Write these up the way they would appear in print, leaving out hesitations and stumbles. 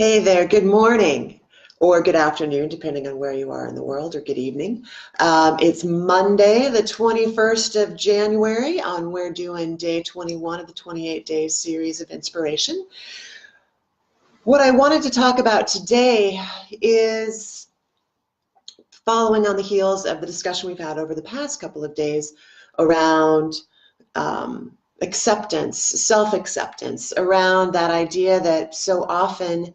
Hey there, good morning or good afternoon, depending on where you are in the world, or good evening. It's Monday, the 21st of January, and we're doing day 21 of the 28 days series of inspiration. What I wanted to talk about today is following on the heels of the discussion we've had over the past couple of days around acceptance, self-acceptance, around that idea that so often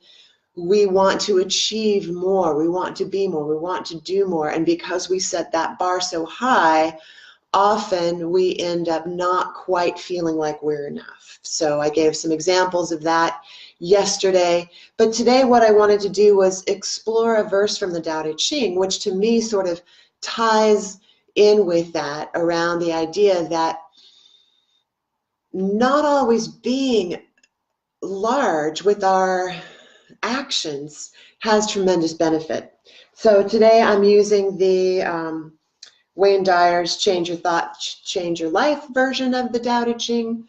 we want to achieve more, we want to be more, we want to do more, and because we set that bar so high, often we end up not quite feeling like we're enough. So I gave some examples of that yesterday, but today what I wanted to do was explore a verse from the Tao Te Ching, which to me sort of ties in with that, around the idea that not always being large with our actions has tremendous benefit. So today I'm using the Wayne Dyer's Change Your Thought, Change Your Life version of the Tao Te Ching.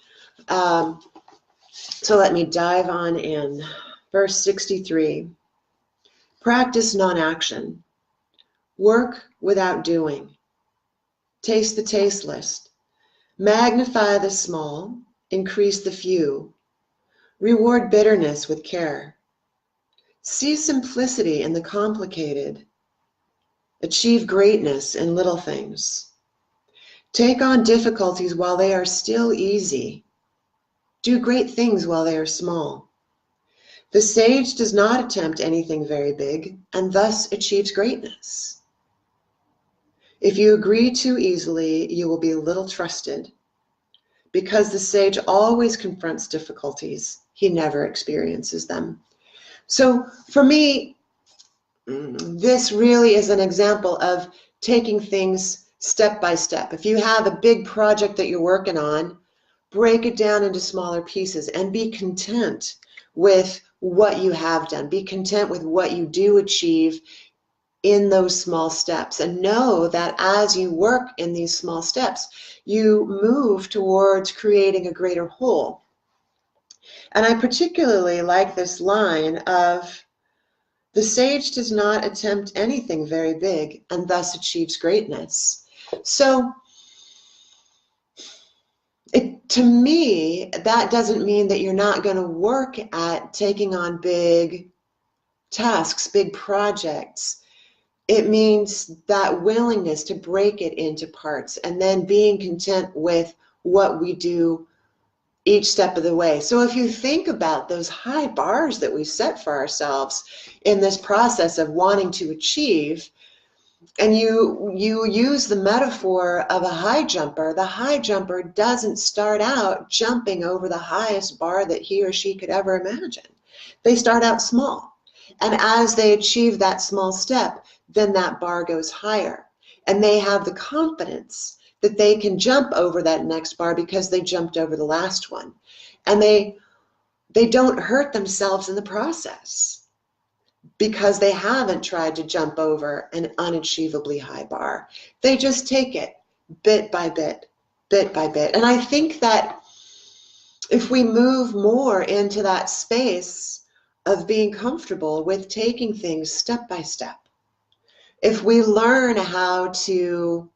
So let me dive on in. Verse 63, practice non-action, work without doing, taste the tasteless, magnify the small, increase the few, reward bitterness with care. See simplicity in the complicated. Achieve greatness in little things. Take on difficulties while they are still easy. Do great things while they are small. The sage does not attempt anything very big and thus achieves greatness. If you agree too easily, you will be little trusted. Because the sage always confronts difficulties, he never experiences them. So for me, this really is an example of taking things step by step. If you have a big project that you're working on, break it down into smaller pieces and be content with what you have done. Be content with what you do achieve in those small steps, and know that as you work in these small steps, you move towards creating a greater whole. And I particularly like this line of, the sage does not attempt anything very big and thus achieves greatness. So to me, that doesn't mean that you're not going to work at taking on big tasks, big projects. It means that willingness to break it into parts and then being content with what we do each step of the way. So if you think about those high bars that we set for ourselves in this process of wanting to achieve, and you use the metaphor of a high jumper, the high jumper doesn't start out jumping over the highest bar that he or she could ever imagine. They start out small. And as they achieve that small step, then that bar goes higher. And they have the confidence that they can jump over that next bar because they jumped over the last one. And they don't hurt themselves in the process because they haven't tried to jump over an unachievably high bar. They just take it bit by bit, bit by bit. And I think that if we move more into that space of being comfortable with taking things step by step, if we learn how to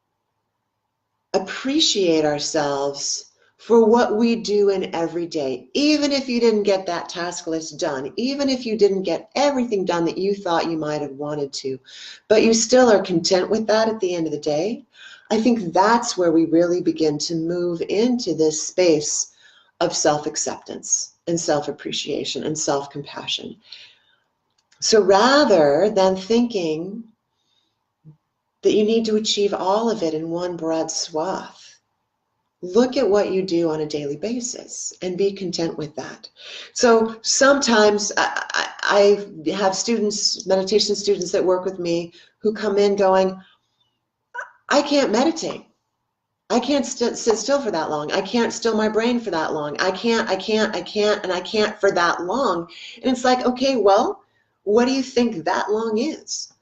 appreciate ourselves for what we do in every day, even if you didn't get that task list done, even if you didn't get everything done that you thought you might have wanted to, but you still are content with that at the end of the day, I think that's where we really begin to move into this space of self-acceptance and self-appreciation and self-compassion. So rather than thinking that you need to achieve all of it in one broad swath, look at what you do on a daily basis and be content with that. So sometimes I have students, meditation students that work with me who come in going, I can't meditate. I can't sit still for that long. I can't still my brain for that long. I can't, and I can't for that long. And it's like, okay, well, what do you think that long is?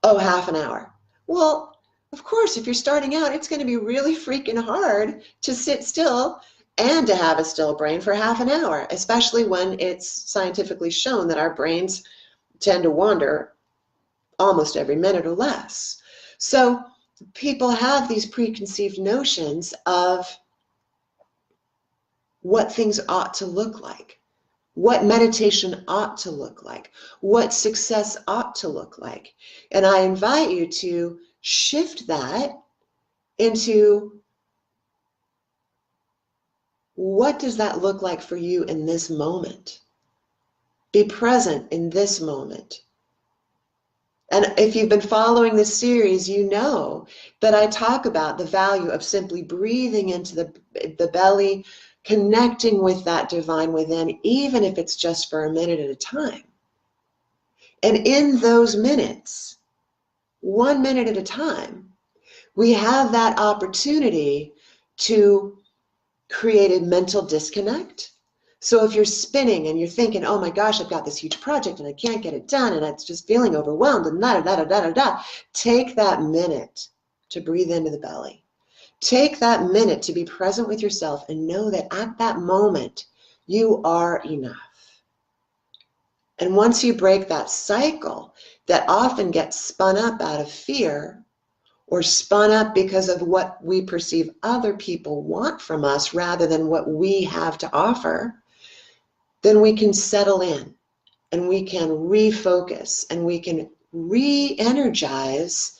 Oh, half an hour. Well, of course, if you're starting out, it's going to be really freaking hard to sit still and to have a still brain for half an hour, especially when it's scientifically shown that our brains tend to wander almost every minute or less. So people have these preconceived notions of what things ought to look like, what meditation ought to look like, what success ought to look like. And I invite you to shift that into, what does that look like for you in this moment? Be present in this moment. And if you've been following this series, you know that I talk about the value of simply breathing into the belly, connecting with that divine within, even if it's just for a minute at a time. And in those minutes, 1 minute at a time, we have that opportunity to create a mental disconnect. So if you're spinning and you're thinking, oh my gosh, I've got this huge project and I can't get it done and it's just feeling overwhelmed and da-da-da-da-da-da-da, take that minute to breathe into the belly. Take that minute to be present with yourself and know that at that moment, you are enough. And once you break that cycle that often gets spun up out of fear or spun up because of what we perceive other people want from us rather than what we have to offer, then we can settle in and we can refocus and we can re-energize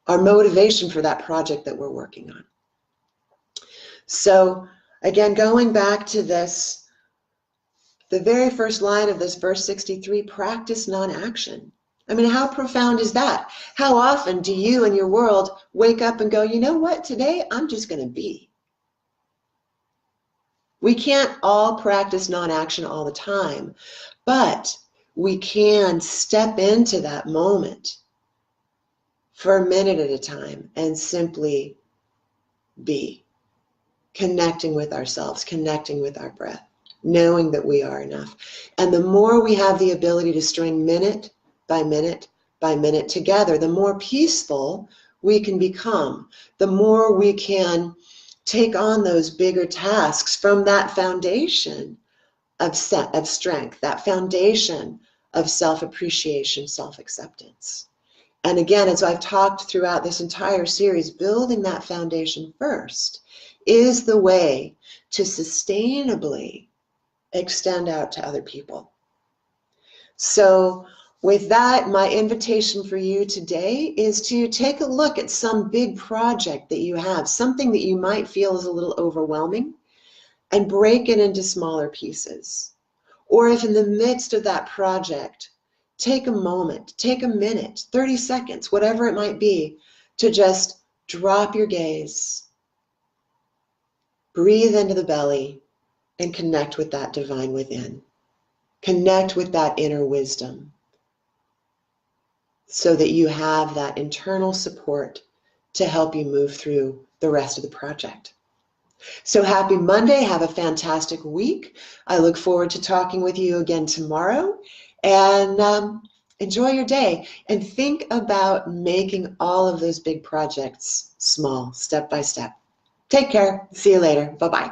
our motivation for that project that we're working on. So again, going back to this, the very first line of this verse 63, practice non-action. I mean, how profound is that? How often do you in your world wake up and go, you know what, today I'm just going to be. We can't all practice non-action all the time, but we can step into that moment for a minute at a time and simply be, connecting with ourselves, connecting with our breath, knowing that we are enough. And the more we have the ability to string minute by minute by minute together, the more peaceful we can become, the more we can take on those bigger tasks from that foundation of strength, that foundation of self-appreciation, self-acceptance. And again, as I've talked throughout this entire series, building that foundation first is the way to sustainably extend out to other people. So with that, my invitation for you today is to take a look at some big project that you have, something that you might feel is a little overwhelming, and break it into smaller pieces. Or if in the midst of that project, take a moment, take a minute, 30 seconds, whatever it might be, to just drop your gaze, breathe into the belly, and connect with that divine within. Connect with that inner wisdom so that you have that internal support to help you move through the rest of the project. So happy Monday. Have a fantastic week. I look forward to talking with you again tomorrow. And enjoy your day. And think about making all of those big projects small, step by step. Take care. See you later. Bye-bye.